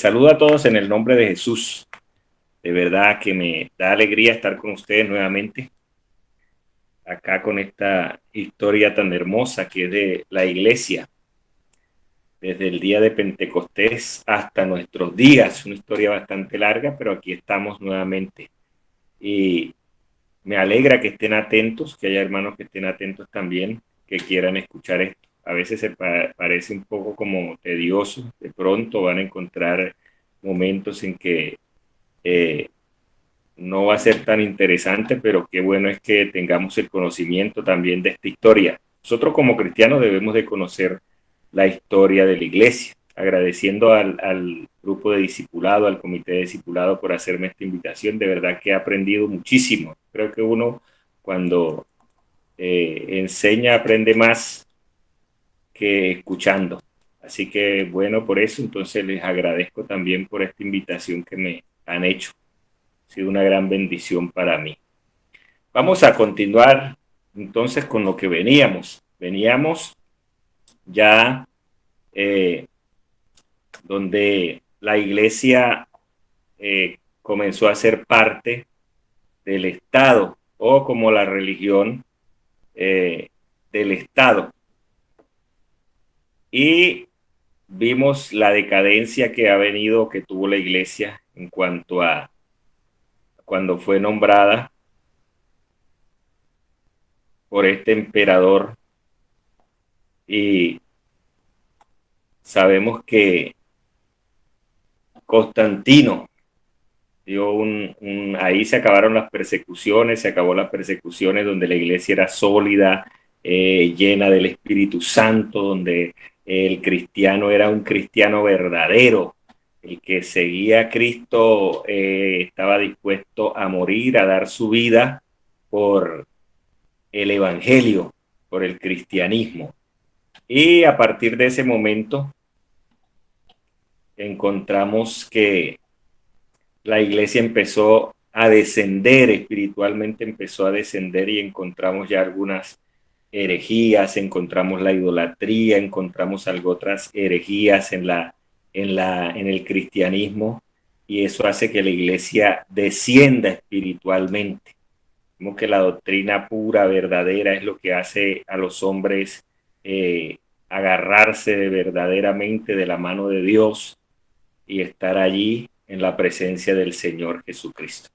Saludo a todos en el nombre de Jesús. De verdad que me da alegría estar con ustedes nuevamente acá con esta historia tan hermosa que es de la iglesia, desde el día de Pentecostés hasta nuestros días. Una historia bastante larga, pero aquí estamos nuevamente. Y me alegra que estén atentos, que haya hermanos que estén atentos también, que quieran escuchar esto. A veces parece un poco como tedioso. De pronto van a encontrar momentos en que eh, no va a ser tan interesante, pero qué bueno es que tengamos el conocimiento también de esta historia. Nosotros como cristianos debemos de conocer la historia de la iglesia, agradeciendo al grupo de discipulado, al comité de discipulado por hacerme esta invitación. De verdad que he aprendido muchísimo. Creo que uno cuando enseña aprende más que escuchando. Así que bueno, por eso entonces les agradezco también por esta invitación que me han hecho. Ha sido una gran bendición para mí. Vamos a continuar entonces con lo que veníamos. Veníamos ya donde la iglesia comenzó a ser parte del Estado o como la religión del Estado. Y vimos la decadencia que ha venido, que tuvo la iglesia en cuanto a cuando fue nombrada por este emperador y sabemos que Constantino dio ahí se acabaron las persecuciones, se acabó las persecuciones donde la iglesia era sólida, llena del Espíritu Santo, donde el cristiano era un cristiano verdadero, el que seguía a Cristo estaba dispuesto a morir, a dar su vida por el Evangelio, por el cristianismo. Y a partir de ese momento encontramos que la iglesia empezó a descender espiritualmente, empezó a descender y encontramos ya algunas herejías, encontramos la idolatría, encontramos algo otras herejías en el cristianismo y eso hace que la iglesia descienda espiritualmente. Como que la doctrina pura, verdadera, es lo que hace a los hombres agarrarse de verdaderamente de la mano de Dios y estar allí en la presencia del Señor Jesucristo.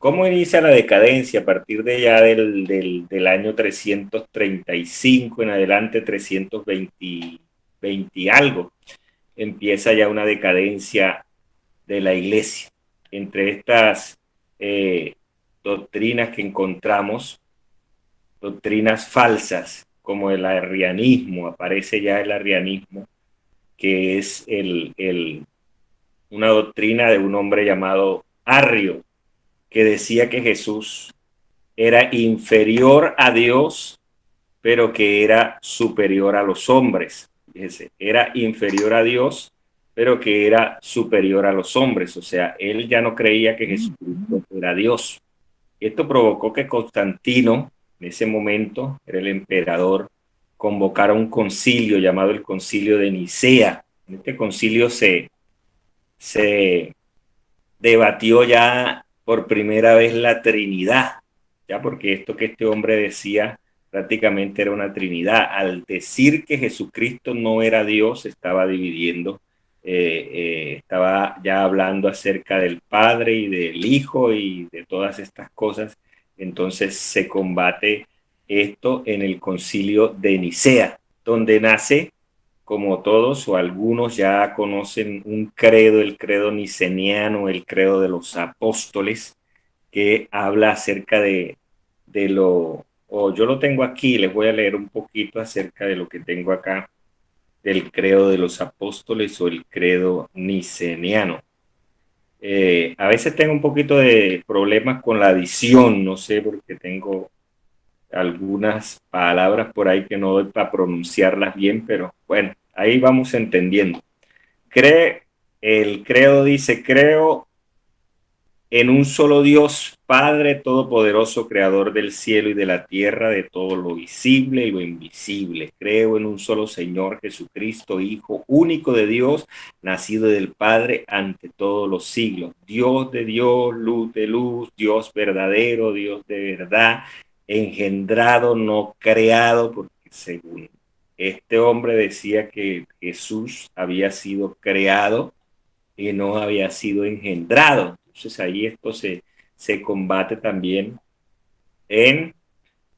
¿Cómo inicia la decadencia? A partir de ya del año 335 en adelante, 320 20 algo, empieza ya una decadencia de la iglesia. Entre estas eh, doctrinas que encontramos, doctrinas falsas, como el arrianismo, aparece ya el arrianismo, que es una doctrina de un hombre llamado Arrio, que decía que Jesús era inferior a Dios, pero que era superior a los hombres. Fíjese, era inferior a Dios, pero que era superior a los hombres. O sea, él ya no creía que Jesucristo era Dios. Esto provocó que Constantino, en ese momento, era el emperador, convocara un concilio llamado el Concilio de Nicea. En este concilio se debatió ya por primera vez la Trinidad, ya porque esto que este hombre decía prácticamente era una Trinidad. Al decir que Jesucristo no era Dios, estaba dividiendo, estaba ya hablando acerca del Padre y del Hijo y de todas estas cosas. Entonces se combate esto en el concilio de Nicea, donde nace como todos o algunos ya conocen un credo, el credo niceniano, el credo de los apóstoles, que habla acerca de lo, o yo lo tengo aquí, les voy a leer un poquito acerca de lo que tengo acá, del credo de los apóstoles o el credo niceniano. A veces tengo un poquito de problemas con la adición, no sé, porque tengo algunas palabras por ahí que no doy para pronunciarlas bien, pero bueno, ahí vamos entendiendo. Cree, el credo dice, creo en un solo Dios, Padre Todopoderoso, Creador del cielo y de la tierra, de todo lo visible y lo invisible. Creo en un solo Señor Jesucristo, Hijo único de Dios, nacido del Padre ante todos los siglos. Dios de Dios, luz de luz, Dios verdadero, Dios de verdad, engendrado, no creado, porque según este hombre decía que Jesús había sido creado y no había sido engendrado. Entonces ahí esto se combate también en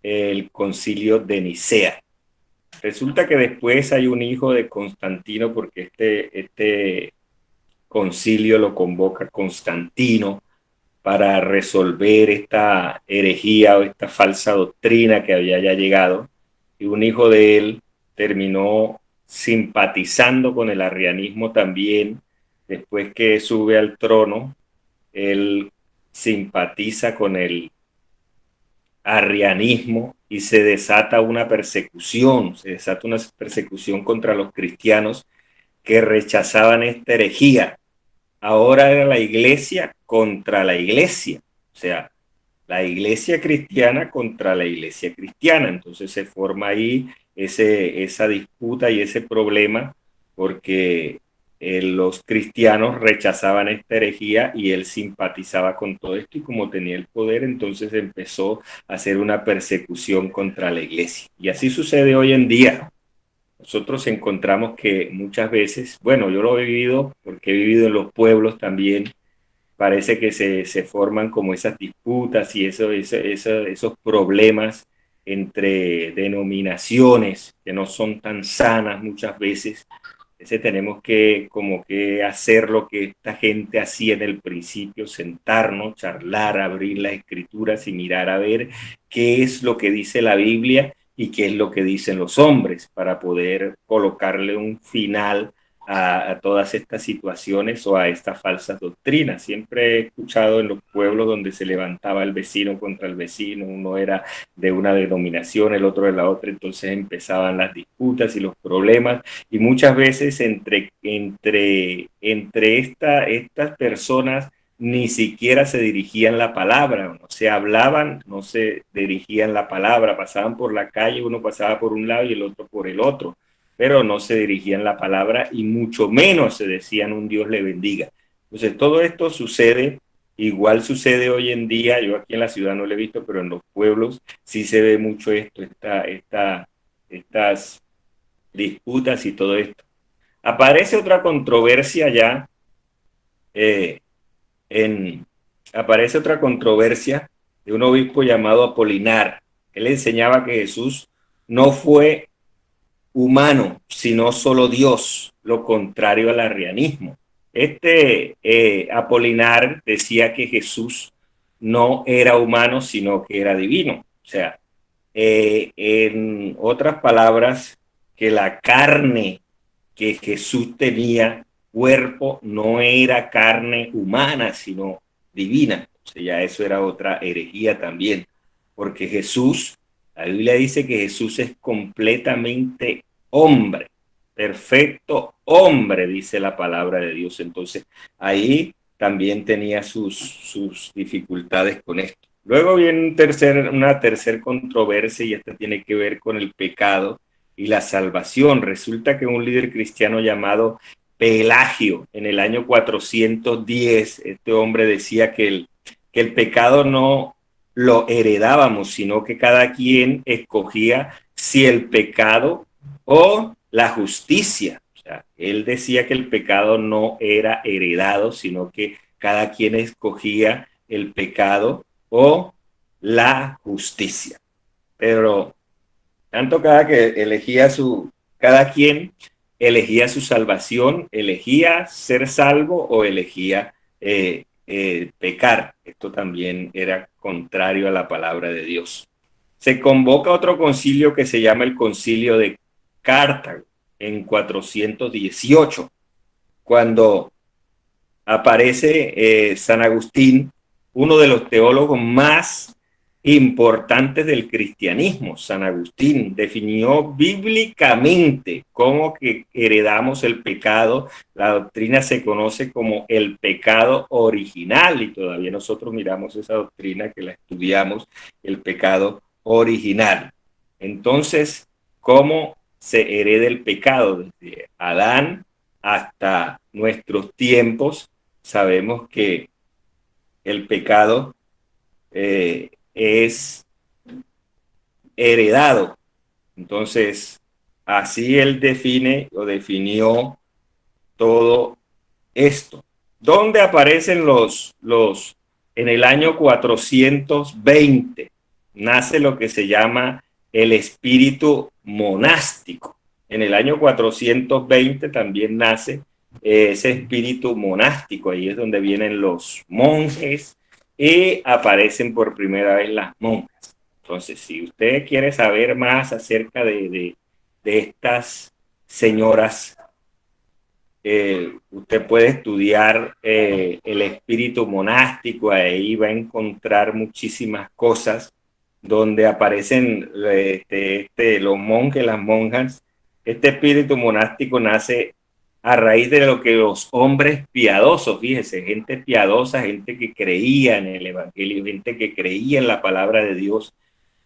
el concilio de Nicea. Resulta que después hay un hijo de Constantino, porque este concilio lo convoca Constantino para resolver esta herejía o esta falsa doctrina que había ya llegado. Y un hijo de él terminó simpatizando con el arrianismo también. Después que sube al trono, él simpatiza con el arrianismo y se desata una persecución contra los cristianos que rechazaban esta herejía. Ahora era la iglesia contra la iglesia, o sea, la iglesia cristiana contra la iglesia cristiana. Entonces se forma ahí esa disputa y ese problema porque los cristianos rechazaban esta herejía y él simpatizaba con todo esto, y como tenía el poder, entonces empezó a hacer una persecución contra la iglesia. Y así sucede hoy en día. Nosotros encontramos que muchas veces, bueno, yo lo he vivido porque he vivido en los pueblos también. Parece que se forman como esas disputas y esos problemas entre denominaciones que no son tan sanas muchas veces. Ese tenemos que como que hacer lo que esta gente hacía en el principio: sentarnos, charlar, abrir las escrituras y mirar a ver qué es lo que dice la Biblia y qué es lo que dicen los hombres, para poder colocarle un final a todas estas situaciones o a estas falsas doctrinas. Siempre he escuchado en los pueblos donde se levantaba el vecino contra el vecino, uno era de una denominación, el otro de la otra, entonces empezaban las disputas y los problemas, y muchas veces estas personas ni siquiera se dirigían la palabra, o sea, hablaban, no se dirigían la palabra, pasaban por la calle, uno pasaba por un lado y el otro por el otro, pero no se dirigían la palabra y mucho menos se decían un Dios le bendiga. Entonces todo esto sucede, igual sucede hoy en día. Yo aquí en la ciudad no lo he visto, pero en los pueblos sí se ve mucho esto, estas disputas y todo esto. Aparece otra controversia ya, eh, en, aparece otra controversia de un obispo llamado Apolinar. Él enseñaba que Jesús no fue humano, sino solo Dios, lo contrario al arrianismo. Apolinar decía que Jesús no era humano, sino que era divino. O sea, en otras palabras, que la carne que Jesús tenía, cuerpo, no era carne humana, sino divina. O sea, ya eso era otra herejía también, porque Jesús, la Biblia dice que Jesús es completamente hombre, perfecto hombre, dice la palabra de Dios. Entonces, ahí también tenía sus dificultades con esto. Luego viene una tercera controversia, y esta tiene que ver con el pecado y la salvación. Resulta que un líder cristiano llamado Pelagio, en el año 410, este hombre decía que el pecado no lo heredábamos, sino que cada quien escogía si el pecado o la justicia. O sea, él decía que el pecado no era heredado, sino que cada quien escogía el pecado o la justicia. Pero tanto cada quien elegía su salvación, elegía ser salvo o elegía pecar. Esto también era contrario a la palabra de Dios. Se convoca otro concilio que se llama el Concilio de Cartago en 418, cuando aparece San Agustín, uno de los teólogos más importantes del cristianismo. San Agustín definió bíblicamente cómo que heredamos el pecado. La doctrina se conoce como el pecado original y todavía nosotros miramos esa doctrina que la estudiamos, el pecado original. Entonces, ¿cómo se hereda el pecado? Desde Adán hasta nuestros tiempos, sabemos que el pecado es heredado. Entonces, así él define o definió todo esto. ¿Dónde aparecen en el año 420? Nace lo que se llama el espíritu monástico. En el año 420 también nace ese espíritu monástico. Ahí es donde vienen los monjes y aparecen por primera vez las monjas. Entonces, si usted quiere saber más acerca de estas señoras, usted puede estudiar el espíritu monástico, ahí va a encontrar muchísimas cosas donde aparecen los monjes, las monjas. Este espíritu monástico nace a raíz de lo que los hombres piadosos, fíjese, gente piadosa, gente que creía en el evangelio, gente que creía en la palabra de Dios,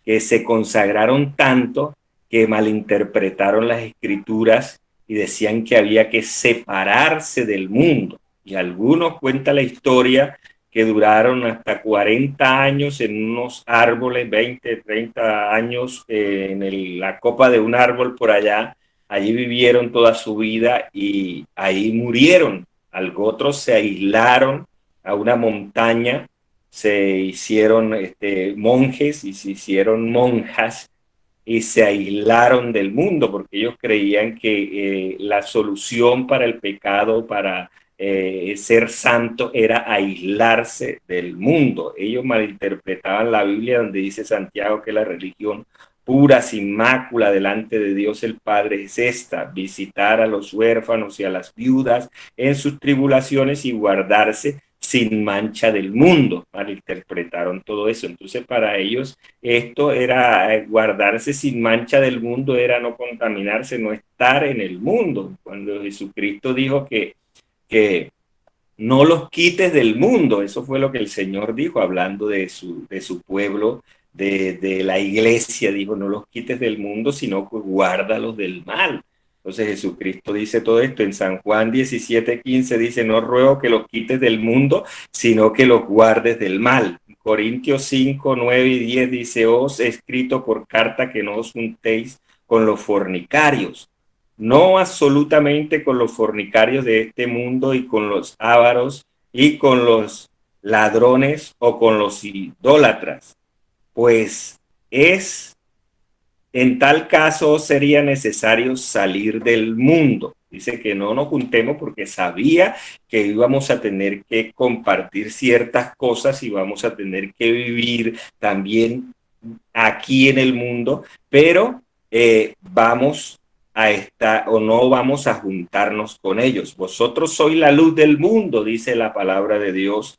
que se consagraron tanto que malinterpretaron las escrituras y decían que había que separarse del mundo. Y algunos cuenta la historia que duraron hasta 40 años en unos árboles, 20, 30 años la copa de un árbol por allá. Allí vivieron toda su vida y ahí murieron. Otros se aislaron a una montaña, se hicieron monjes y se hicieron monjas y se aislaron del mundo porque ellos creían que la solución para el pecado, para ser santo, era aislarse del mundo. Ellos malinterpretaban la Biblia donde dice Santiago que la religión pura, sin mácula, delante de Dios el Padre es esta: visitar a los huérfanos y a las viudas en sus tribulaciones y guardarse sin mancha del mundo. Malinterpretaron todo eso. Entonces, para ellos esto era guardarse sin mancha del mundo, era no contaminarse, no estar en el mundo. Cuando Jesucristo dijo que no los quites del mundo, eso fue lo que el Señor dijo, hablando de su pueblo, de la iglesia, dijo: no los quites del mundo, sino que guárdalos del mal. Entonces Jesucristo dice todo esto en San Juan 17:15, dice: no ruego que los quites del mundo, sino que los guardes del mal. Corintios 5, 9 y 10 dice: os he escrito por carta que no os juntéis con los fornicarios. No absolutamente con los fornicarios de este mundo y con los ávaros y con los ladrones o con los idólatras, pues en tal caso sería necesario salir del mundo. Dice que no nos juntemos porque sabía que íbamos a tener que compartir ciertas cosas y vamos a tener que vivir también aquí en el mundo, pero vamos a estar o no vamos a juntarnos con ellos. Vosotros sois la luz del mundo, dice la palabra de Dios,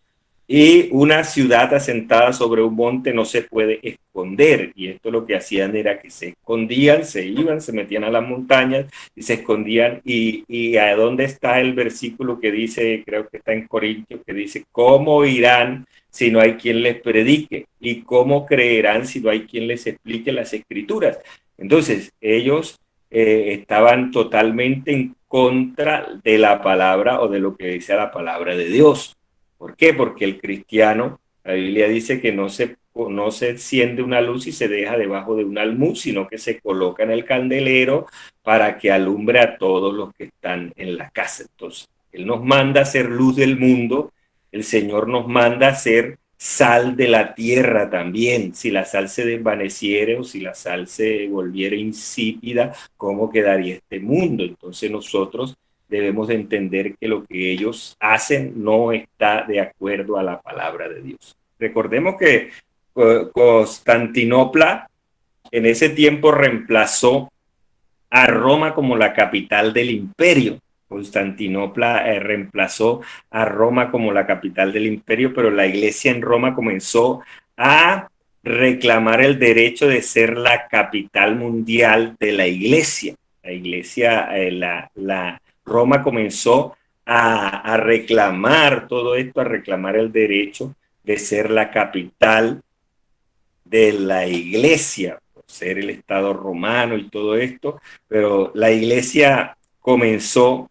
y una ciudad asentada sobre un monte no se puede esconder. Y esto lo que hacían era que se escondían, se iban, se metían a las montañas y se escondían. Y ¿a dónde está el versículo que dice, creo que está en Corintios, que dice: ¿cómo irán si no hay quien les predique? ¿Y cómo creerán si no hay quien les explique las escrituras? Entonces, ellos estaban totalmente en contra de la palabra o de lo que dice la palabra de Dios. ¿Por qué? Porque el cristiano, la Biblia dice que no se enciende una luz y se deja debajo de un almud, sino que se coloca en el candelero para que alumbre a todos los que están en la casa. Entonces, Él nos manda a ser luz del mundo, el Señor nos manda a ser sal de la tierra también. Si la sal se desvaneciere o si la sal se volviera insípida, ¿cómo quedaría este mundo? Entonces nosotros debemos de entender que lo que ellos hacen no está de acuerdo a la palabra de Dios. Recordemos que Constantinopla en ese tiempo reemplazó a Roma como la capital del imperio. Constantinopla reemplazó a Roma como la capital del imperio, pero la iglesia en Roma comenzó a reclamar el derecho de ser la capital mundial de la iglesia. La iglesia, Roma comenzó a reclamar todo esto, a reclamar el derecho de ser la capital de la iglesia, por ser el Estado romano y todo esto, pero la iglesia comenzó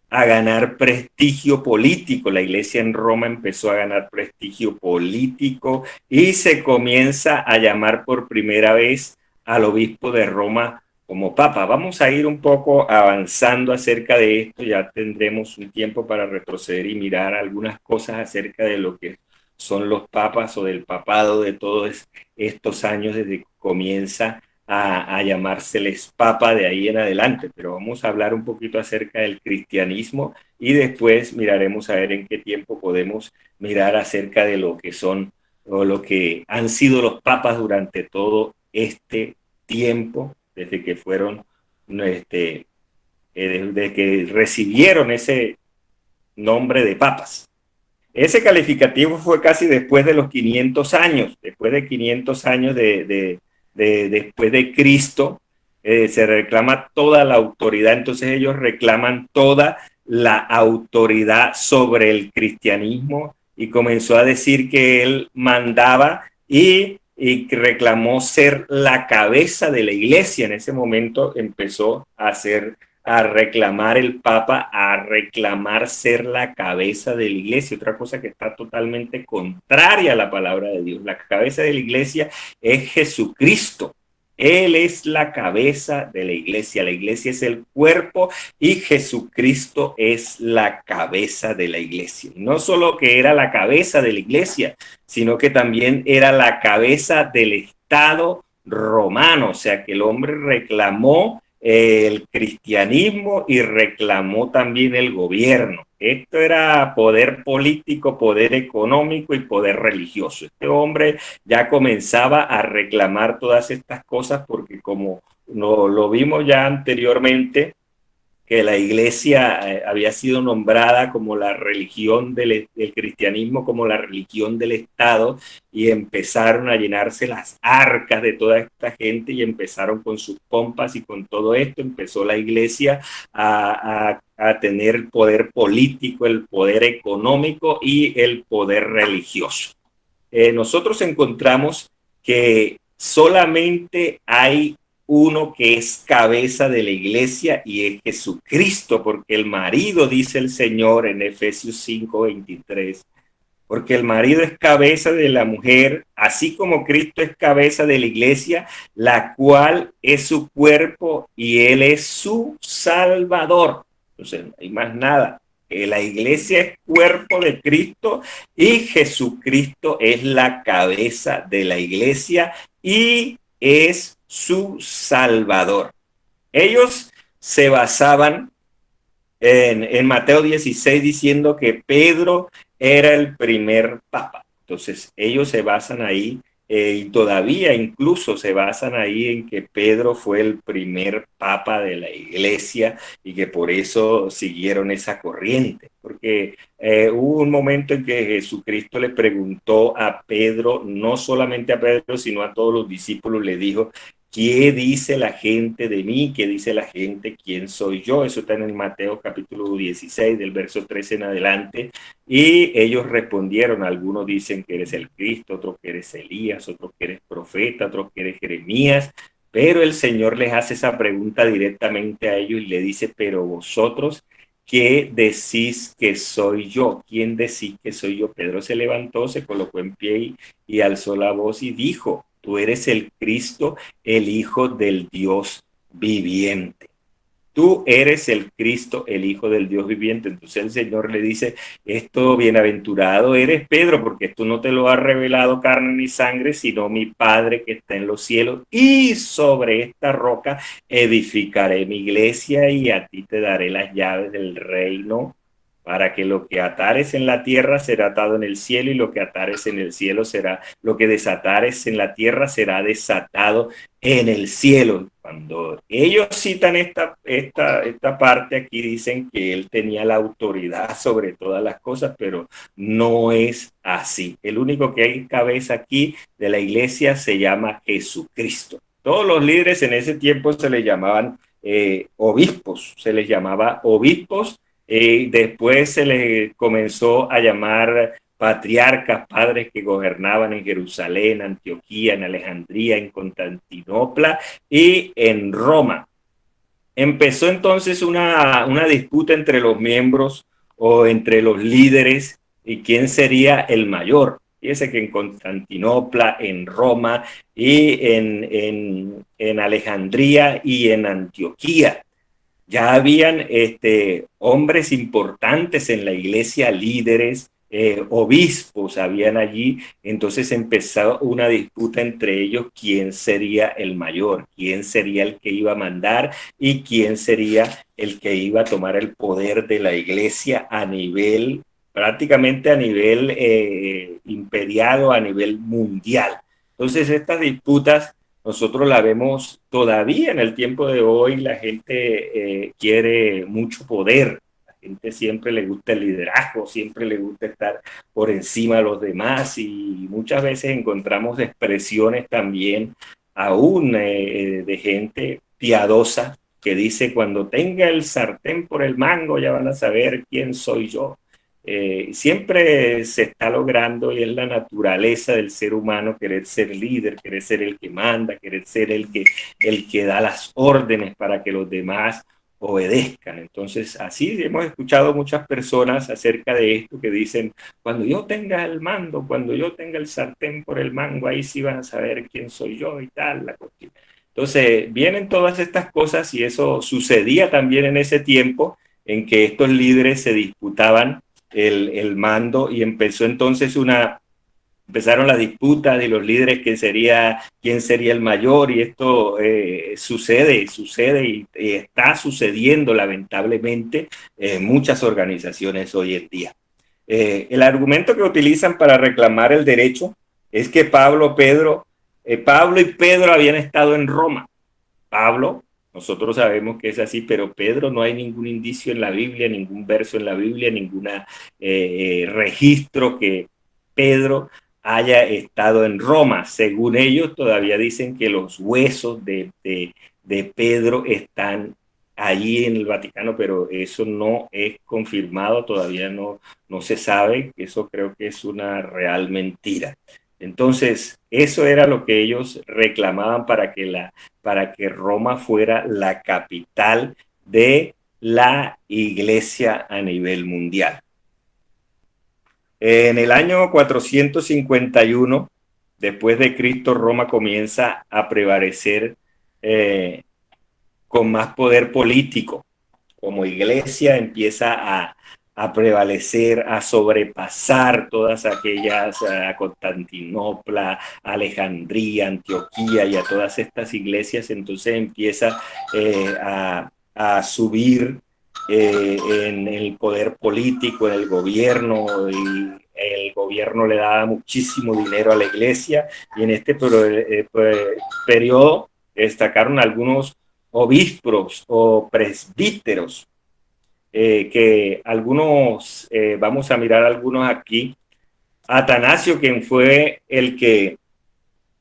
a ganar prestigio político. La iglesia en Roma empezó a ganar prestigio político y se comienza a llamar por primera vez al obispo de Roma como papa. Vamos a ir un poco avanzando acerca de esto, ya tendremos un tiempo para retroceder y mirar algunas cosas acerca de lo que son los papas o del papado de todos estos años desde que comienza a llamárseles papa de ahí en adelante, pero vamos a hablar un poquito acerca del cristianismo y después miraremos a ver en qué tiempo podemos mirar acerca de lo que son o lo que han sido los papas durante todo este tiempo, desde que fueron, desde que recibieron ese nombre de papas. Ese calificativo fue casi después de los 500 años, después de 500 años después de Cristo, se reclama toda la autoridad, entonces ellos reclaman toda la autoridad sobre el cristianismo y comenzó a decir que él mandaba y reclamó ser la cabeza de la iglesia. En ese momento empezó a reclamar el Papa, a reclamar ser la cabeza de la iglesia, otra cosa que está totalmente contraria a la palabra de Dios. La cabeza de la iglesia es Jesucristo. Él es la cabeza de la iglesia es el cuerpo y Jesucristo es la cabeza de la iglesia. No solo que era la cabeza de la iglesia, sino que también era la cabeza del Estado romano, o sea que el hombre reclamó el cristianismo y reclamó también el gobierno. Esto era poder político, poder económico y poder religioso. Este hombre ya comenzaba a reclamar todas estas cosas porque como lo vimos ya anteriormente, que la iglesia había sido nombrada como la religión del cristianismo, como la religión del Estado, y empezaron a llenarse las arcas de toda esta gente y empezaron con sus pompas y con todo esto, empezó la iglesia a tener poder político, el poder económico y el poder religioso. Nosotros encontramos que solamente hay uno que es cabeza de la iglesia y es Jesucristo, porque el marido, dice el Señor en Efesios 5:23, porque el marido es cabeza de la mujer, así como Cristo es cabeza de la iglesia, la cual es su cuerpo y él es su salvador. Entonces, no hay más nada. La iglesia es cuerpo de Cristo y Jesucristo es la cabeza de la iglesia y es su salvador. Ellos se basaban en Mateo 16 diciendo que Pedro era el primer papa. Entonces ellos se basan ahí y todavía incluso se basan ahí en que Pedro fue el primer papa de la iglesia y que por eso siguieron esa corriente. Porque hubo un momento en que Jesucristo le preguntó a Pedro, no solamente a Pedro, sino a todos los discípulos, le dijo, ¿qué dice la gente de mí? ¿Qué dice la gente? ¿Quién soy yo? Eso está en el Mateo capítulo 16, del verso 13 en adelante. Y ellos respondieron, algunos dicen que eres el Cristo, otros que eres Elías, otros que eres profeta, otros que eres Jeremías. Pero el Señor les hace esa pregunta directamente a ellos y le dice, pero vosotros, ¿qué decís que soy yo? ¿Quién decís que soy yo? Pedro se levantó, se colocó en pie y alzó la voz y dijo, tú eres el Cristo, el Hijo del Dios viviente. Tú eres el Cristo, el Hijo del Dios viviente. Entonces el Señor le dice, esto bienaventurado eres Pedro, porque esto no te lo ha revelado carne ni sangre, sino mi Padre que está en los cielos. Y sobre esta roca edificaré mi iglesia y a ti te daré las llaves del reino, para que lo que atares en la tierra será atado en el cielo y lo que atares en el cielo será, lo que desatares en la tierra será desatado en el cielo. Cuando ellos citan esta parte aquí, dicen que él tenía la autoridad sobre todas las cosas, pero no es así. El único que hay cabeza aquí de la iglesia se llama Jesucristo. Todos los líderes en ese tiempo se les llamaban obispos, se les llamaba obispos, después se les comenzó a llamar patriarcas, padres que gobernaban en Jerusalén, Antioquía, en Alejandría, en Constantinopla y en Roma. Empezó entonces una disputa entre los miembros o entre los líderes y quién sería el mayor. Fíjese que en Constantinopla, en Roma y en Alejandría y en Antioquía ya habían hombres importantes en la iglesia, líderes, obispos habían allí, entonces empezó una disputa entre ellos, quién sería el mayor, quién sería el que iba a mandar y quién sería el que iba a tomar el poder de la iglesia a nivel, prácticamente a nivel imperial o a nivel mundial. Entonces estas disputas nosotros la vemos todavía en el tiempo de hoy, la gente quiere mucho poder, la gente siempre le gusta el liderazgo, siempre le gusta estar por encima de los demás y muchas veces encontramos expresiones también aún de gente piadosa que dice cuando tenga el sartén por el mango ya van a saber quién soy yo. Siempre se está logrando y es la naturaleza del ser humano querer ser líder, querer ser el que manda, querer ser el que da las órdenes para que los demás obedezcan. Entonces, así hemos escuchado muchas personas acerca de esto que dicen, cuando yo tenga el mando, cuando yo tenga el sartén por el mango, ahí sí van a saber quién soy yo y tal, la cuestión. Entonces, vienen todas estas cosas y eso sucedía también en ese tiempo en que estos líderes se disputaban el mando y empezó entonces empezaron las disputas de los líderes quién sería el mayor y esto sucede y está sucediendo lamentablemente en muchas organizaciones hoy en día. El argumento que utilizan para reclamar el derecho es que Pablo y Pedro habían estado en Roma. Pablo, nosotros sabemos que es así, pero Pedro no hay ningún indicio en la Biblia, ningún verso en la Biblia, ningún registro que Pedro haya estado en Roma. Según ellos, todavía dicen que los huesos de Pedro están allí en el Vaticano, pero eso no es confirmado, todavía no se sabe, eso creo que es una real mentira. Entonces, eso era lo que ellos reclamaban para que Roma fuera la capital de la iglesia a nivel mundial. En el año 451, después de Cristo, Roma comienza a prevalecer con más poder político. Como iglesia empieza a prevalecer, a sobrepasar todas aquellas, a Constantinopla, Alejandría, Antioquía y a todas estas iglesias, entonces empieza a subir en el poder político, en el gobierno, y el gobierno le daba muchísimo dinero a la iglesia, y en este periodo destacaron algunos obispos o presbíteros, que algunos, vamos a mirar algunos aquí. Atanasio, quien fue el que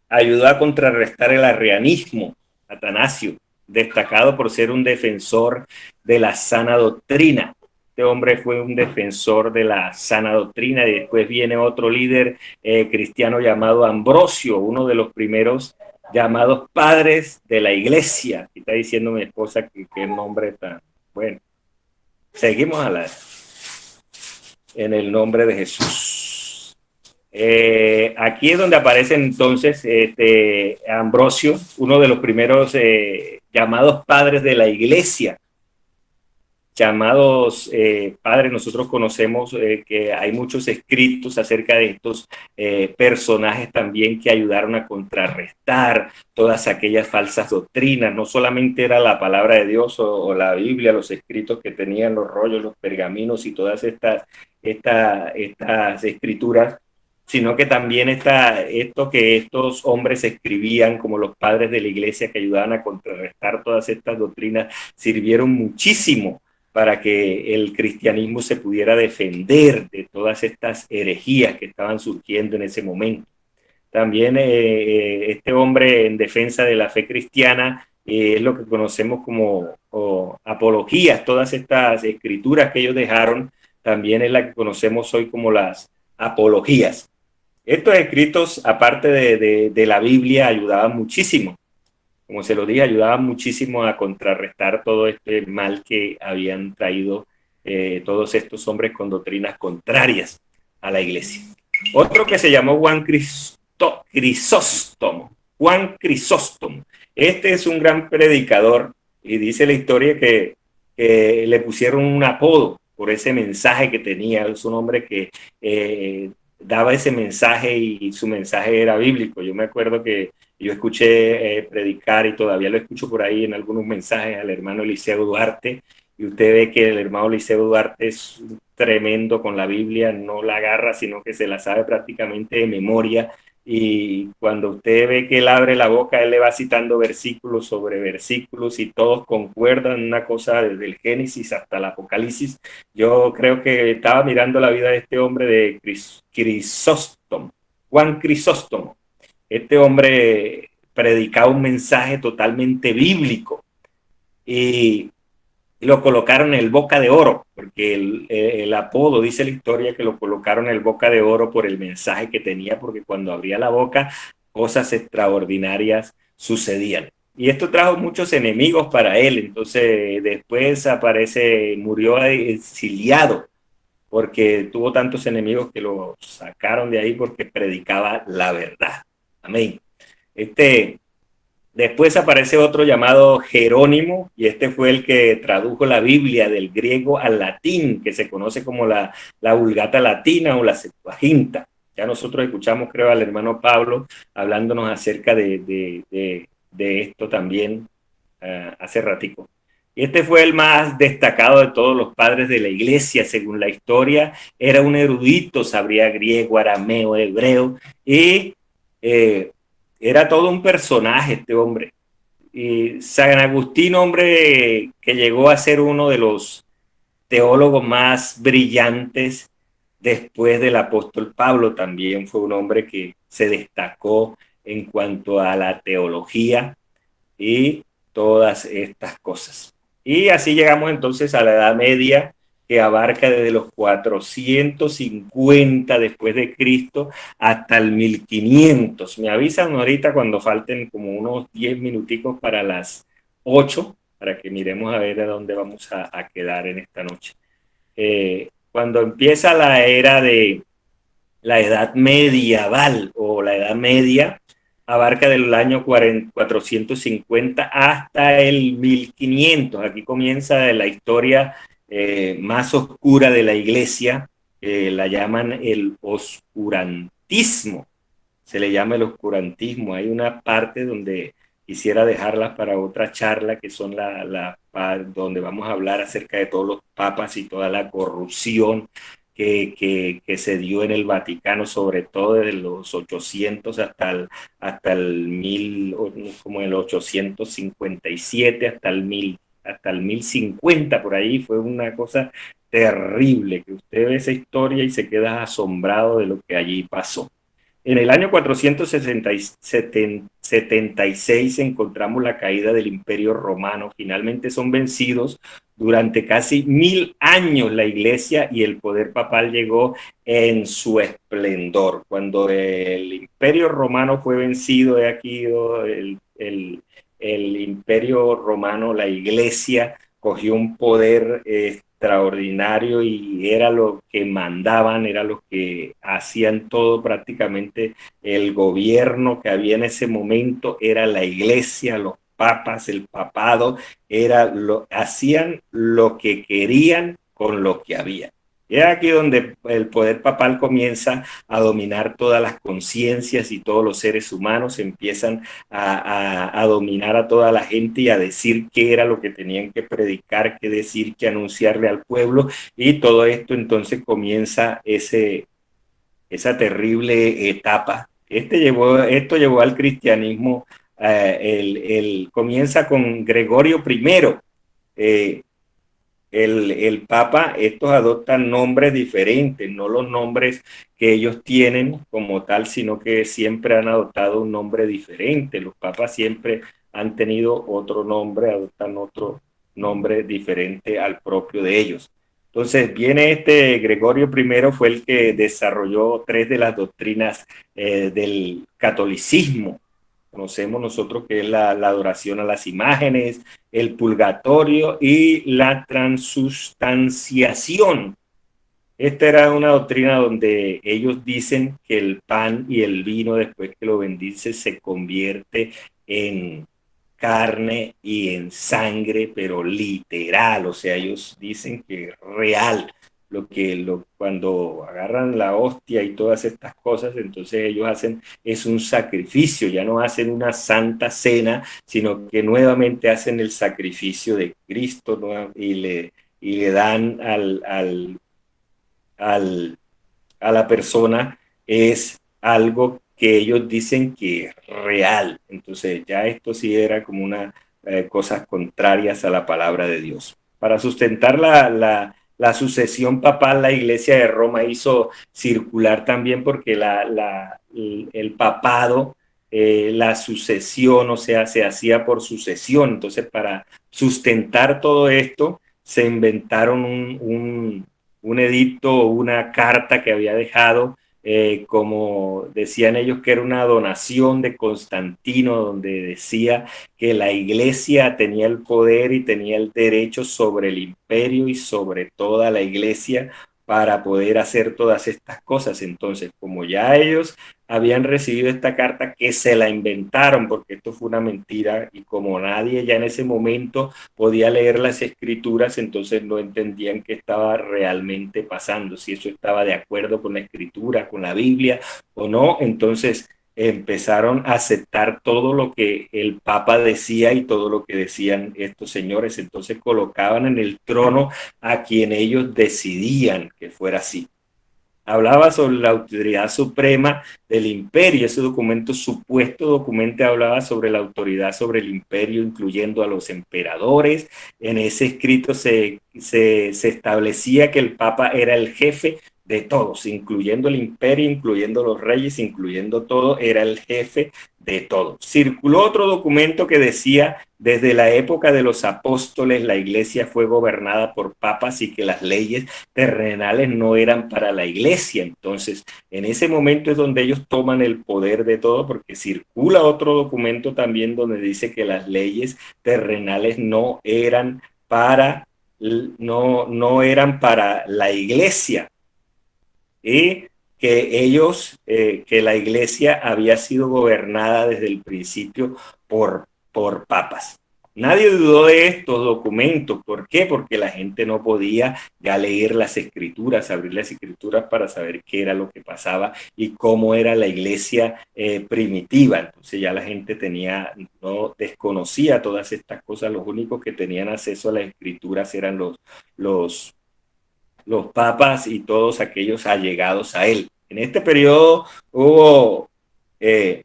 ayudó a contrarrestar el arrianismo. Atanasio, destacado por ser un defensor de la sana doctrina. Este hombre fue un defensor de la sana doctrina y después viene otro líder cristiano llamado Ambrosio, uno de los primeros llamados padres de la iglesia. Y está diciendo mi esposa que qué nombre tan bueno. Seguimos en el nombre de Jesús. Aquí es donde aparece entonces Ambrosio, uno de los primeros llamados padres de la iglesia. Llamados padres, nosotros conocemos que hay muchos escritos acerca de estos personajes también que ayudaron a contrarrestar todas aquellas falsas doctrinas. No solamente era la palabra de Dios o la Biblia, los escritos que tenían los rollos, los pergaminos y todas estas escrituras, sino que también está esto que estos hombres escribían como los padres de la iglesia que ayudaban a contrarrestar todas estas doctrinas, sirvieron muchísimo para que el cristianismo se pudiera defender de todas estas herejías que estaban surgiendo en ese momento. También este hombre en defensa de la fe cristiana es lo que conocemos como apologías, todas estas escrituras que ellos dejaron, también es la que conocemos hoy como las apologías. Estos escritos, aparte de la Biblia, ayudaban muchísimo, como se lo dije, ayudaban muchísimo a contrarrestar todo este mal que habían traído todos estos hombres con doctrinas contrarias a la iglesia. Otro que se llamó Juan Crisóstomo. Juan Crisóstomo. Este es un gran predicador y dice la historia que le pusieron un apodo por ese mensaje que tenía. Es un hombre que daba ese mensaje y su mensaje era bíblico. Yo me acuerdo que yo escuché predicar y todavía lo escucho por ahí en algunos mensajes al hermano Eliseo Duarte, y usted ve que el hermano Eliseo Duarte es tremendo con la Biblia, no la agarra, sino que se la sabe prácticamente de memoria, y cuando usted ve que él abre la boca, él le va citando versículos sobre versículos y todos concuerdan, una cosa desde el Génesis hasta el Apocalipsis. Yo creo que estaba mirando la vida de este hombre de Crisóstomo, Juan Crisóstomo. Este hombre predicaba un mensaje totalmente bíblico y lo colocaron en el Boca de Oro, porque el apodo, dice la historia, que lo colocaron en el Boca de Oro por el mensaje que tenía, porque cuando abría la boca, cosas extraordinarias sucedían. Y esto trajo muchos enemigos para él, entonces después murió exiliado, porque tuvo tantos enemigos que lo sacaron de ahí porque predicaba la verdad. Amén. Este, Después aparece otro llamado Jerónimo, y este fue el que tradujo la Biblia del griego al latín, que se conoce como la Vulgata Latina o la Septuaginta. Ya nosotros escuchamos, creo, al hermano Pablo hablándonos acerca de esto también hace ratico. Y este fue el más destacado de todos los padres de la iglesia, según la historia. Era un erudito, sabría griego, arameo, hebreo, y eh, era todo un personaje este hombre. Y San Agustín, hombre que llegó a ser uno de los teólogos más brillantes después del apóstol Pablo, también fue un hombre que se destacó en cuanto a la teología y todas estas cosas. Y así llegamos entonces a la Edad Media, que abarca desde los 450 después de Cristo hasta el 1500. Me avisan ahorita cuando falten como unos 10 minuticos para las 8, para que miremos a ver a dónde vamos a quedar en esta noche. Cuando empieza la era de la Edad Medieval o la Edad Media, abarca del año 450 hasta el 1500. Aquí comienza la historia más oscura de la iglesia, la llaman el oscurantismo. Se le llama el oscurantismo. Hay una parte donde quisiera dejarla para otra charla, que son donde vamos a hablar acerca de todos los papas y toda la corrupción que se dio en el Vaticano, sobre todo desde los 800 hasta el 1000, como el 857 hasta el 1050, por ahí fue una cosa terrible, que usted ve esa historia y se queda asombrado de lo que allí pasó. En el año 476 encontramos la caída del Imperio Romano. Finalmente son vencidos durante casi 1000 años la iglesia, y el poder papal llegó en su esplendor. Cuando el Imperio Romano fue vencido, he aquí el Imperio Romano, la iglesia cogió un poder extraordinario y era lo que mandaban, era lo que hacían todo prácticamente. El gobierno que había en ese momento era la iglesia, los papas, el papado, hacían lo que querían con lo que había. Y es aquí donde el poder papal comienza a dominar todas las conciencias, y todos los seres humanos empiezan a dominar a toda la gente y a decir qué era lo que tenían que predicar, qué decir, qué anunciarle al pueblo. Y todo esto entonces comienza esa terrible etapa. Esto llevó al cristianismo, comienza con Gregorio I, eh, el Papa. Estos adoptan nombres diferentes, no los nombres que ellos tienen como tal, sino que siempre han adoptado un nombre diferente. Los papas siempre han tenido otro nombre, adoptan otro nombre diferente al propio de ellos. Entonces viene este Gregorio I, fue el que desarrolló tres de las doctrinas del catolicismo. Conocemos nosotros que es la adoración a las imágenes, el purgatorio y la transustanciación. Esta era una doctrina donde ellos dicen que el pan y el vino, después que lo bendice, se convierte en carne y en sangre, pero literal. O sea, ellos dicen que es real. Cuando agarran la hostia y todas estas cosas, entonces ellos hacen es un sacrificio, ya no hacen una santa cena, sino que nuevamente hacen el sacrificio de Cristo, ¿no? Y le dan al, a la persona, es algo que ellos dicen que es real. Entonces ya esto sí era como una cosas contrarias a la palabra de Dios. Para sustentar la sucesión papal, la iglesia de Roma hizo circular también porque el papado, la sucesión, o sea, se hacía por sucesión. Entonces, para sustentar todo esto, se inventaron un edicto o una carta que había dejado, como decían ellos, que era una donación de Constantino, donde decía que la iglesia tenía el poder y tenía el derecho sobre el imperio y sobre toda la iglesia para poder hacer todas estas cosas. Entonces, como ya ellos habían recibido esta carta, que se la inventaron, porque esto fue una mentira, y como nadie ya en ese momento podía leer las escrituras, entonces no entendían qué estaba realmente pasando, si eso estaba de acuerdo con la escritura, con la Biblia o no. Entonces empezaron a aceptar todo lo que el Papa decía y todo lo que decían estos señores. Entonces colocaban en el trono a quien ellos decidían que fuera así. Hablaba sobre la autoridad suprema del imperio. Ese documento, supuesto documento, hablaba sobre la autoridad sobre el imperio, incluyendo a los emperadores. En ese escrito se establecía que el Papa era el jefe de todos, incluyendo el imperio, incluyendo los reyes, incluyendo todo, era el jefe de todo. Circuló otro documento que decía: desde la época de los apóstoles, la iglesia fue gobernada por papas y que las leyes terrenales no eran para la iglesia. Entonces, en ese momento es donde ellos toman el poder de todo, porque circula otro documento también donde dice que las leyes terrenales no eran para la iglesia, y que la iglesia había sido gobernada desde el principio por papas. Nadie dudó de estos documentos. ¿Por qué? Porque la gente no podía ya leer las escrituras, abrir las escrituras para saber qué era lo que pasaba y cómo era la iglesia primitiva. Entonces ya la gente no desconocía todas estas cosas. Los únicos que tenían acceso a las escrituras eran los, los papas y todos aquellos allegados a él. En este periodo hubo eh,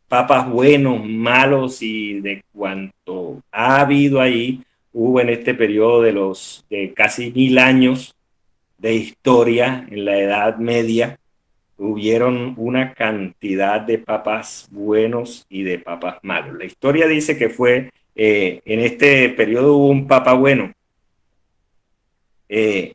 papas buenos, malos, y de cuanto ha habido ahí, hubo en este periodo de casi 1000 años de historia en la Edad Media, hubieron una cantidad de papas buenos y de papas malos. La historia dice que en este periodo hubo un papa bueno, eh,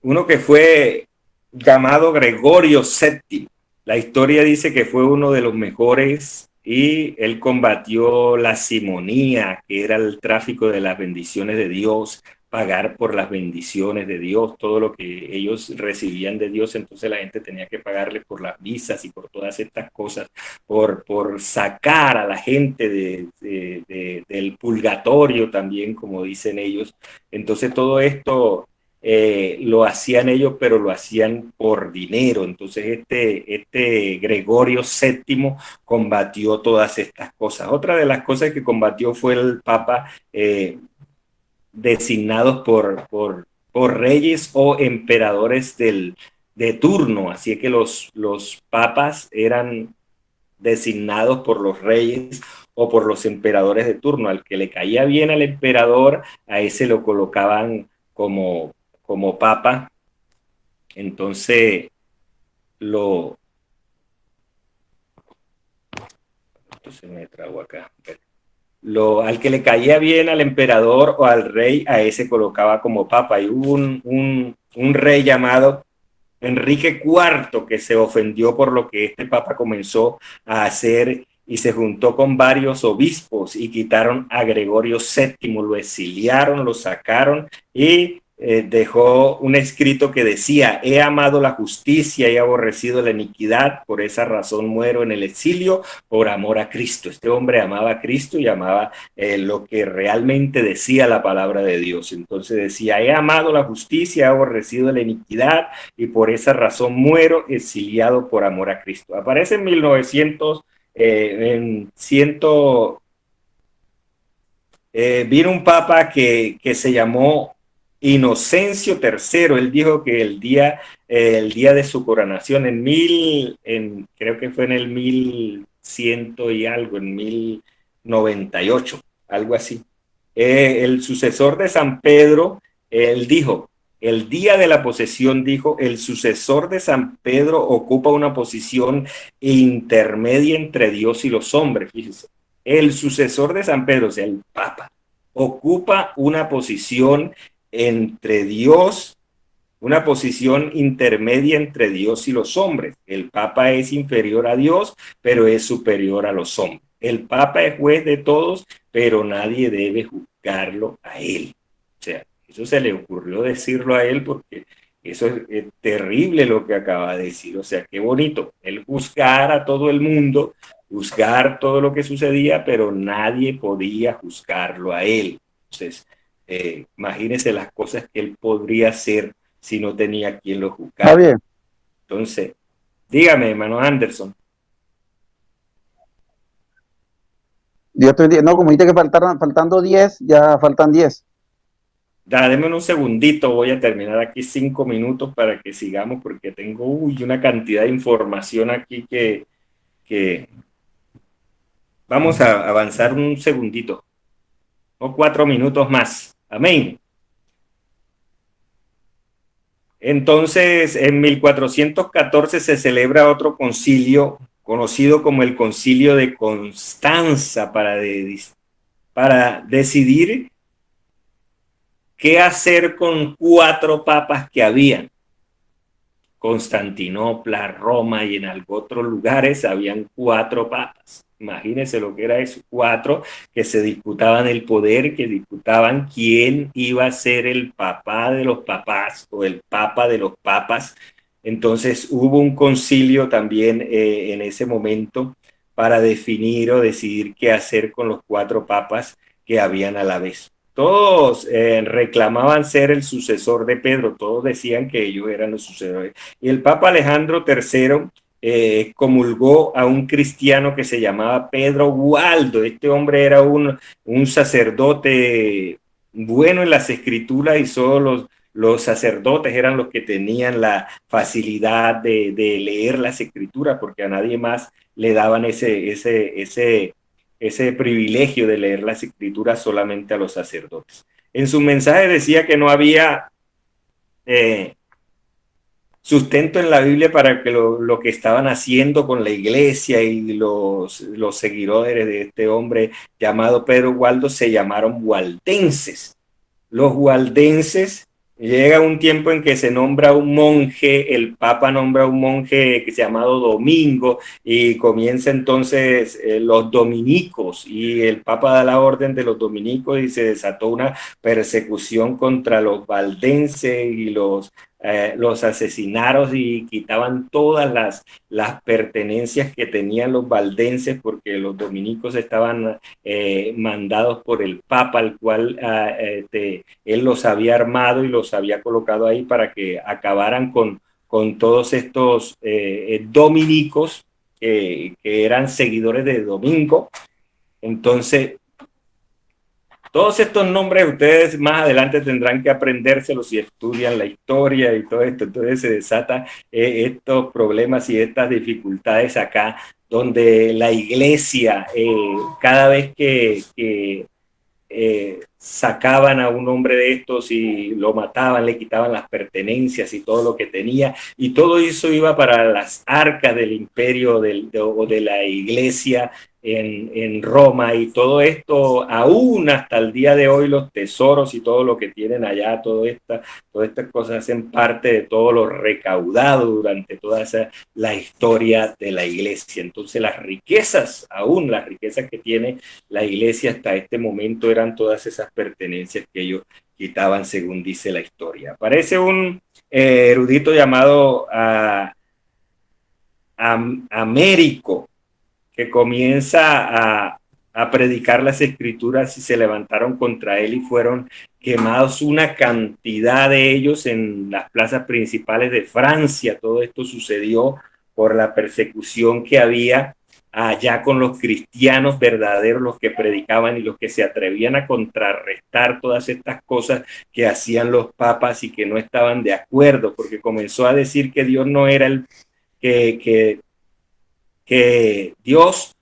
uno que fue llamado Gregorio VII. La historia dice que fue uno de los mejores y él combatió la simonía, que era el tráfico de las bendiciones de Dios, pagar por las bendiciones de Dios, todo lo que ellos recibían de Dios. Entonces la gente tenía que pagarle por las misas y por todas estas cosas, por sacar a la gente del purgatorio también, como dicen ellos. Entonces todo esto lo hacían ellos, pero lo hacían por dinero. Entonces este Gregorio VII combatió todas estas cosas. Otra de las cosas que combatió fue el Papa designados o reyes o emperadores de turno, así que los papas eran designados por los reyes o por los emperadores de turno. Al que le caía bien al emperador, a ese lo colocaban como papa. Entonces, lo... Esto se me trabó acá. Al que le caía bien al emperador o al rey, a ese colocaba como papa. Y hubo un rey llamado Enrique IV, que se ofendió por lo que este papa comenzó a hacer y se juntó con varios obispos y quitaron a Gregorio VII, lo exiliaron, lo sacaron y dejó un escrito que decía: he amado la justicia y aborrecido la iniquidad, por esa razón muero en el exilio por amor a Cristo. Este hombre amaba a Cristo y amaba lo que realmente decía la palabra de Dios. Entonces decía: he amado la justicia, he aborrecido la iniquidad y por esa razón muero exiliado por amor a Cristo. Aparece en 1900, en ciento, vino un papa que se llamó Inocencio III. Él dijo que el día de su coronación, creo que fue en el 1100 y algo, en 1098, algo así. El sucesor de San Pedro, él dijo, el día de la posesión, dijo, el sucesor de San Pedro ocupa una posición intermedia entre Dios y los hombres. Fíjese, el sucesor de San Pedro, o sea, el Papa, ocupa una posición entre Dios, una posición intermedia entre Dios y los hombres. El Papa es inferior a Dios, pero es superior a los hombres. El Papa es juez de todos, pero nadie debe juzgarlo a él. O sea, eso se le ocurrió decirlo a él porque eso es terrible lo que acaba de decir. O sea, qué bonito. Él juzgar a todo el mundo, juzgar todo lo que sucedía, pero nadie podía juzgarlo a él. Entonces, imagínense las cosas que él podría hacer si no tenía quien lo Está juzgara. bien. Entonces, dígame, hermano Anderson. Yo estoy, no, como dijiste que faltando 10, ya faltan 10. Dame un segundito, voy a terminar aquí 5 minutos para que sigamos porque tengo una cantidad de información aquí que vamos a avanzar un segundito o 4 minutos más. Amén. Entonces, en 1414 se celebra otro concilio conocido como el Concilio de Constanza para decidir qué hacer con 4 papas que habían. Constantinopla, Roma y en otros lugares habían 4 papas. Imagínense lo que era eso, 4 que se disputaban el poder, que disputaban quién iba a ser el papá de los papás o el papa de los papas. Entonces hubo un concilio también en ese momento para definir o decidir qué hacer con los 4 papas que habían a la vez. Todos reclamaban ser el sucesor de Pedro, todos decían que ellos eran los sucesores. Y el Papa Alejandro III comulgó a un cristiano que se llamaba Pedro Gualdo. Este hombre era un sacerdote bueno en las escrituras y solo los sacerdotes eran los que tenían la facilidad de leer las escrituras porque a nadie más le daban ese privilegio de leer las escrituras solamente a los sacerdotes. En su mensaje decía que no había eh, sustento en la Biblia para que lo que estaban haciendo con la iglesia y los seguidores de este hombre llamado Pedro Waldo se llamaron waldenses. Los waldenses, llega un tiempo en que se nombra un monje, el Papa nombra un monje que se llamado Domingo y comienza entonces los dominicos y el Papa da la orden de los dominicos y se desató una persecución contra los valdenses y los asesinaron y quitaban todas las pertenencias que tenían los valdenses porque los dominicos estaban mandados por el Papa, al cual él los había armado y los había colocado ahí para que acabaran con todos estos dominicos que eran seguidores de Domingo. Entonces, Todos estos nombres ustedes más adelante tendrán que aprendérselos si estudian la historia y todo esto. Entonces se desata estos problemas y estas dificultades acá, donde la iglesia, cada vez que sacaban a un hombre de estos y lo mataban, le quitaban las pertenencias y todo lo que tenía, y todo eso iba para las arcas del imperio o de la iglesia en Roma, y todo esto, aún hasta el día de hoy, los tesoros y todo lo que tienen allá, todas estas cosas hacen parte de todo lo recaudado durante toda la historia de la iglesia. Entonces las riquezas, aún las riquezas que tiene la iglesia hasta este momento, eran todas esas pertenencias que ellos quitaban, según dice la historia. Aparece un erudito llamado Américo, que comienza a predicar las escrituras, y se levantaron contra él y fueron quemados una cantidad de ellos en las plazas principales de Francia. Todo esto sucedió por la persecución que había allá con los cristianos verdaderos, los que predicaban y los que se atrevían a contrarrestar todas estas cosas que hacían los papas y que no estaban de acuerdo, porque comenzó a decir que Dios no era que Dios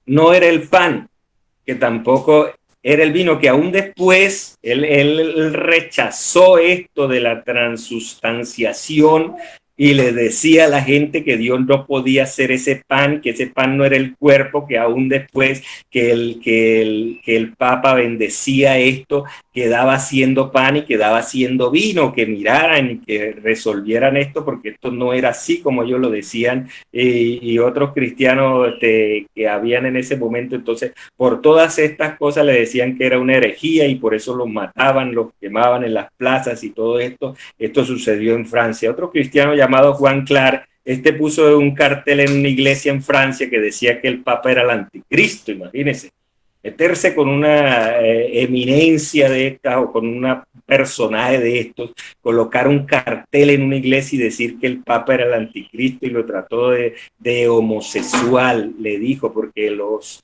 no era el pan, que tampoco era el vino, que aún después él rechazó esto de la transustanciación y le decía a la gente que Dios no podía hacer ese pan, que ese pan no era el cuerpo, que aún después que el Papa bendecía esto, quedaba siendo pan y quedaba siendo vino, que miraran y que resolvieran esto, porque esto no era así como ellos lo decían, y otros cristianos que habían en ese momento. Entonces, por todas estas cosas le decían que era una herejía y por eso los mataban, los quemaban en las plazas y todo esto. Esto sucedió en Francia. Otro cristiano llamado Juan Clark, puso un cartel en una iglesia en Francia que decía que el Papa era el anticristo, imagínense. Meterse con una eminencia de estas o con un personaje de estos, colocar un cartel en una iglesia y decir que el Papa era el anticristo, y lo trató de homosexual, le dijo, porque los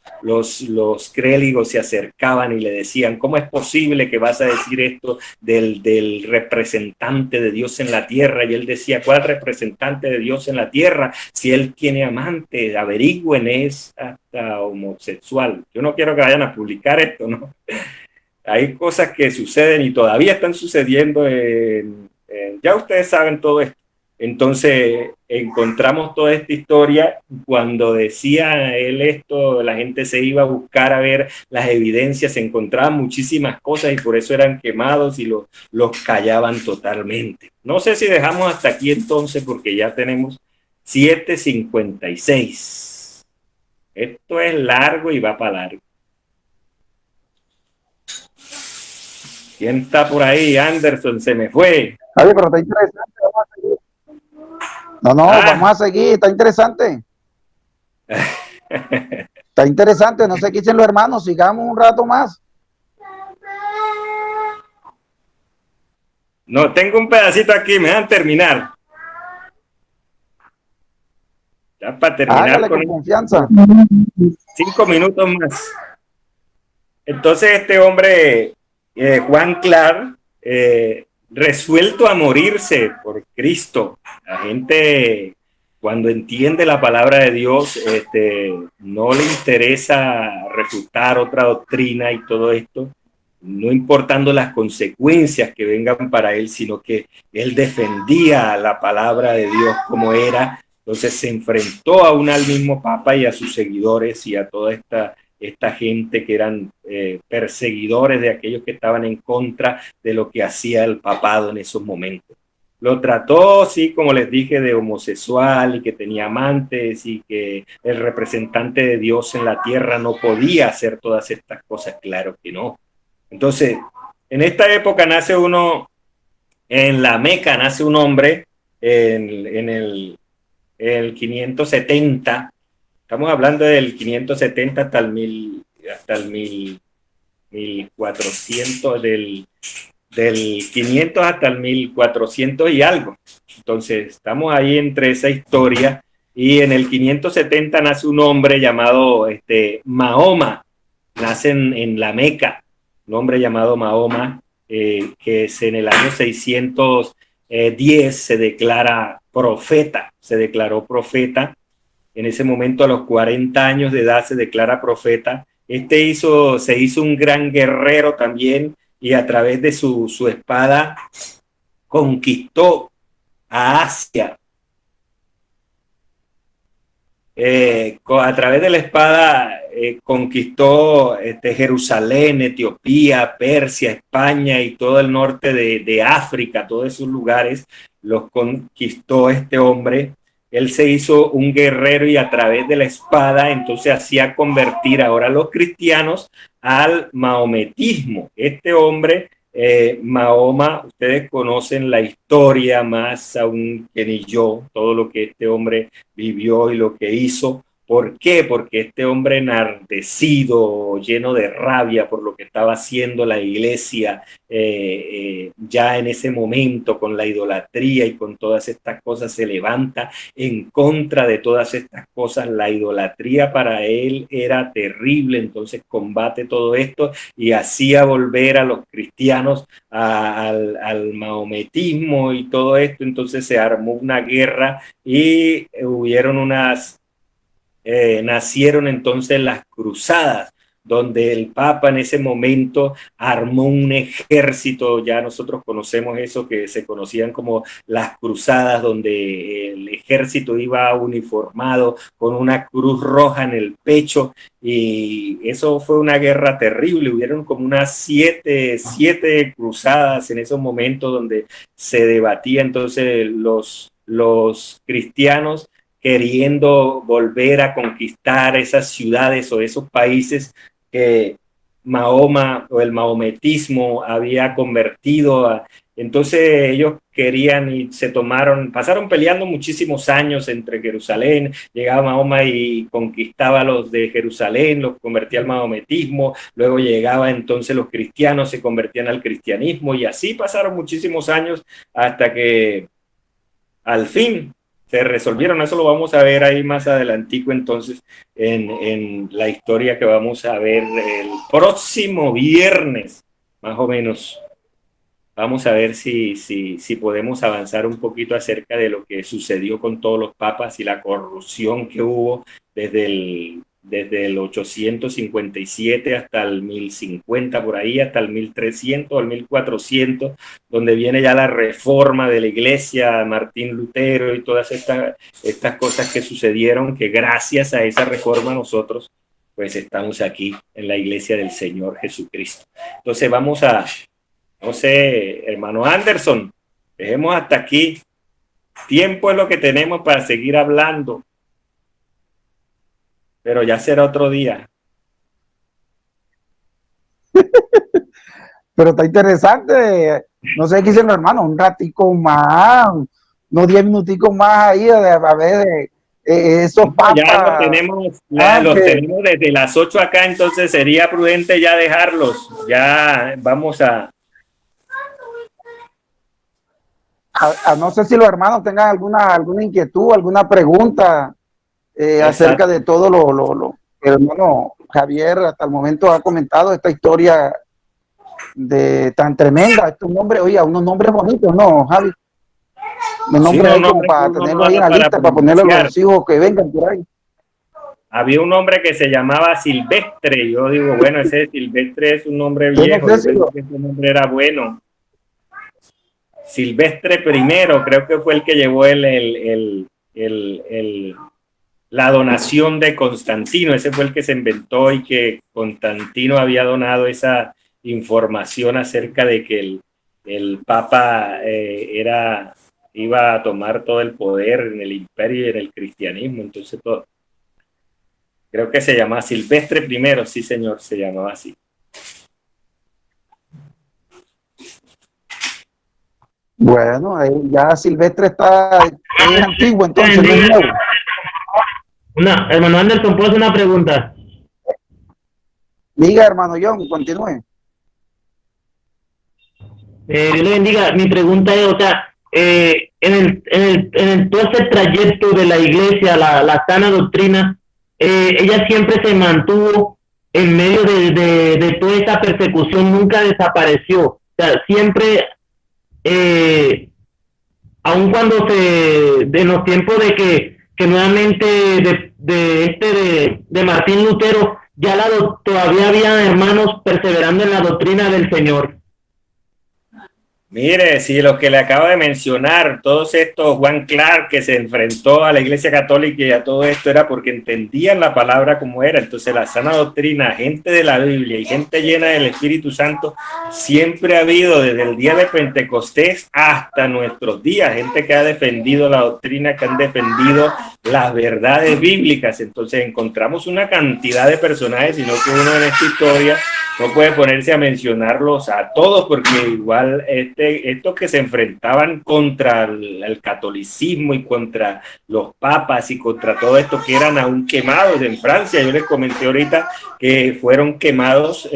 créligos se acercaban y le decían: ¿cómo es posible que vas a decir esto del representante de Dios en la tierra? Y él decía: ¿cuál representante de Dios en la tierra? Si él tiene amante, averigüen, es hasta homosexual. Yo no quiero que vayan a publicar esto, ¿no? Hay cosas que suceden y todavía están sucediendo. Ya ustedes saben todo esto. Entonces encontramos toda esta historia. Cuando decía él esto, la gente se iba a buscar a ver las evidencias, se encontraban muchísimas cosas y por eso eran quemados y los callaban totalmente. No sé si dejamos hasta aquí entonces, porque ya tenemos 7:56. Esto es largo y va para largo. ¿Quién está por ahí? Anderson, se me fue. Oye, pero está interesante, vamos a seguir. No, vamos a seguir, está interesante. Está interesante, no sé qué dicen los hermanos, sigamos un rato más. No, tengo un pedacito aquí, me dan terminar. Ya para terminar. Hágale con confianza. 5 minutos más. Entonces este hombre, Juan Clark, resuelto a morirse por Cristo. La gente, cuando entiende la palabra de Dios, no le interesa refutar otra doctrina y todo esto, no importando las consecuencias que vengan para él, sino que él defendía la palabra de Dios como era. Entonces se enfrentó aún al mismo Papa y a sus seguidores y a toda esta gente que eran perseguidores de aquellos que estaban en contra de lo que hacía el papado en esos momentos. Lo trató, sí, como les dije, de homosexual y que tenía amantes y que el representante de Dios en la tierra no podía hacer todas estas cosas. Claro que no. Entonces, en esta época nace uno, en la Meca nace un hombre en el 570. Estamos hablando del 570 hasta el 1400, del 500 hasta el 1400 y algo. Entonces, estamos ahí entre esa historia. Y en el 570 nace un hombre llamado Mahoma. nace en la Meca, un hombre llamado Mahoma, que es en el año 610 se declara profeta, se declaró profeta. En ese momento, a los 40 años de edad, se declara profeta. Se hizo un gran guerrero también, y a través de su espada conquistó a Asia. A través de la espada conquistó Jerusalén, Etiopía, Persia, España y todo el norte de África, todos esos lugares los conquistó este hombre. Él se hizo un guerrero y a través de la espada entonces hacía convertir ahora a los cristianos al maometismo. Este hombre, Mahoma, ustedes conocen la historia más aún que ni yo, todo lo que este hombre vivió y lo que hizo. ¿Por qué? Porque este hombre enardecido, lleno de rabia por lo que estaba haciendo la iglesia ya en ese momento con la idolatría y con todas estas cosas, se levanta en contra de todas estas cosas. La idolatría para él era terrible, entonces combate todo esto y hacía volver a los cristianos al maometismo y todo esto. Entonces se armó una guerra y hubieron nacieron entonces las cruzadas, donde el Papa en ese momento armó un ejército. Ya nosotros conocemos eso, que se conocían como las cruzadas, donde el ejército iba uniformado con una cruz roja en el pecho, y eso fue una guerra terrible. Hubieron como unas siete cruzadas en esos momentos, donde se debatía entonces los cristianos queriendo volver a conquistar esas ciudades o esos países que Mahoma o el maometismo había convertido. Entonces ellos querían y pasaron peleando muchísimos años entre Jerusalén. Llegaba Mahoma y conquistaba a los de Jerusalén, los convertía al maometismo. Luego llegaba entonces los cristianos, se convertían al cristianismo, y así pasaron muchísimos años hasta que al fin se resolvieron. Eso lo vamos a ver ahí más adelantico, entonces, en la historia que vamos a ver el próximo viernes, más o menos. Vamos a ver si podemos avanzar un poquito acerca de lo que sucedió con todos los papas y la corrupción que hubo desde el 857 hasta el 1050, por ahí, hasta el 1300 o el 1400, donde viene ya la reforma de la iglesia, Martín Lutero y todas estas cosas que sucedieron, que gracias a esa reforma nosotros pues estamos aquí en la iglesia del Señor Jesucristo. Entonces no sé, hermano Anderson, dejemos hasta aquí. Tiempo es lo que tenemos para seguir hablando, pero ya será otro día. Pero está interesante. No sé qué dicen los hermanos, un ratico más, unos 10 minuticos más ahí, a ver esos papas. Ya los tenemos desde las 8 acá, entonces sería prudente ya dejarlos. Ya vamos a no sé si los hermanos tengan alguna inquietud, alguna pregunta acerca de todo lo que el hermano Javier hasta el momento ha comentado, esta historia tan tremenda. Estos nombres, oye, unos nombres bonitos, ¿no, Javi? Unos nombres ahí como para tenerlo ahí en la lista, para ponerle a los hijos que vengan por ahí. Había un hombre que se llamaba Silvestre. Yo digo, bueno, ese Silvestre es un nombre viejo. Yo pensé que ese nombre era bueno. Silvestre I, creo que fue el que llevó la donación de Constantino. Ese fue el que se inventó, y que Constantino había donado esa información acerca de que el Papa iba a tomar todo el poder en el imperio y en el cristianismo. Entonces creo que se llamaba Silvestre I, sí señor, se llamaba así. Bueno, ya Silvestre es antiguo, entonces no es nuevo. Hermano Anderson, ¿puedo hacer una pregunta? Diga, hermano John, continúe. Dios le bendiga. Mi pregunta es, o sea, en todo ese trayecto de la iglesia, la sana doctrina, ella siempre se mantuvo en medio de toda esta persecución nunca desapareció. O sea, siempre, aun cuando de los tiempos de que nuevamente de Martín Lutero, todavía había hermanos perseverando en la doctrina del Señor. Mire, si lo que le acabo de mencionar, todos estos, Juan Clark, que se enfrentó a la Iglesia Católica y a todo esto, era porque entendían la palabra como era. Entonces, la sana doctrina, gente de la Biblia y gente llena del Espíritu Santo, siempre ha habido desde el día de Pentecostés hasta nuestros días, gente que ha defendido la doctrina, que han defendido las verdades bíblicas. Entonces, encontramos una cantidad de personajes, sino que uno en esta historia no puede ponerse a mencionarlos a todos, porque igual estos que se enfrentaban contra el catolicismo y contra los papas y contra todo esto, que eran aún quemados en Francia. Yo les comenté ahorita que fueron quemados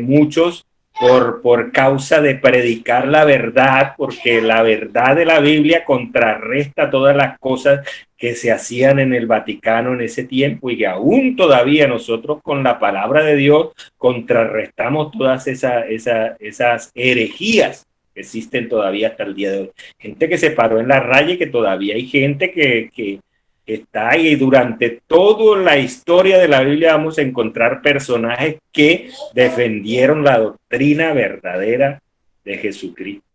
muchos por causa de predicar la verdad, porque la verdad de la Biblia contrarresta todas las cosas que se hacían en el Vaticano en ese tiempo, y aún todavía nosotros con la palabra de Dios contrarrestamos todas esas herejías que existen todavía hasta el día de hoy. Gente que se paró en la raya y que todavía hay gente que está ahí. Y durante toda la historia de la Biblia vamos a encontrar personajes que defendieron la doctrina verdadera de Jesucristo.